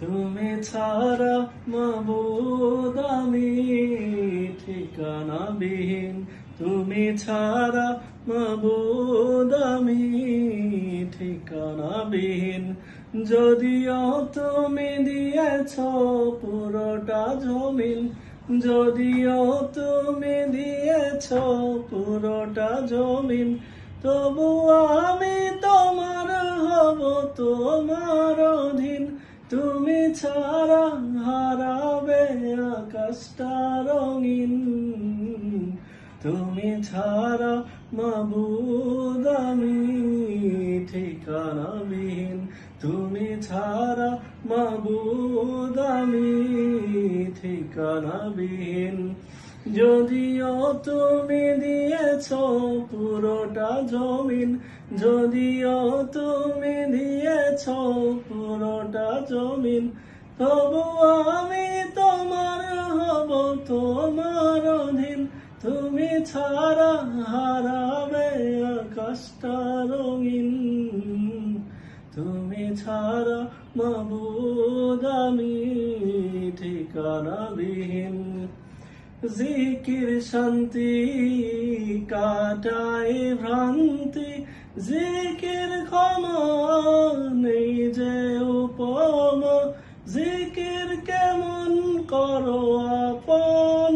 তুমি ছাড়া মাবুদ আমি ঠিকানাবিহীন, তুমি ছাড়া মাবুদ আমি ঠিকানাবিহীন। যদিও তুমি দিয়েছ পুরোটা জমিন, যদিও তুমি দিয়েছ পুরোটা জমিন, তবু আমি তোমার হব, তোমার অধীন। তুমি ছাড়া হারাবে আকাশটা রঙিন, তুমি ছাড়া মাবুদ আমি ঠিকানাবিহীন, তুমি ছাড়া মাবুদ আমি ঠিকানাবিহীন। যদিও তুমি দিয়েছ পুরোটা জমিন, যদিও তুমি দিয়েছ পুরোটা জমিন, তবু আমি তোমার হব, তোমার অধীন। তুমি ছাড়া হারাবে আকাশটা রঙিন, তুমি ছাড়া মাবুদ আমি ঠিকানাবিহীন। জিকির শান্তি কাটাই ভ্রান্তি, জিকির ক্ষমা নেই যে উপমা। জিকির কেমন করো আপন,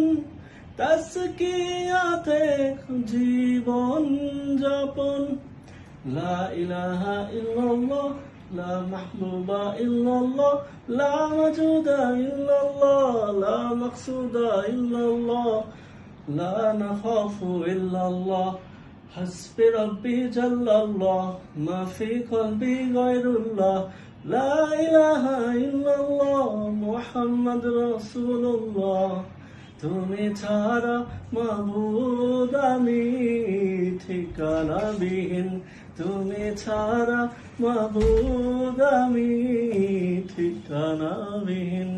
তাসকিয়াতে জীবন যাপন। লা ইলাহা ইল্লাল্লাহ, লা মাহবুবা ইল্লাল্লাহ, লা মাজুদা ইল্লাল্লাহ, লা মাকসুদা ইল্লাল্লাহ, লা নাখাফু ইল্লাল্লাহ। হাসবি রাব্বি জাল্লাল্লাহ, মা ফি কলবি গায়রুল্লাহ, লা ইলাহা ইল্লাল্লাহ, মুহাম্মাদুর রাসূলুল্লাহ। তুমি ছাড়া মাবুদ আমি ঠিকানাবিহীন, তুমি ছাড়া মাবুদ আমি ঠিকানাবিহীন।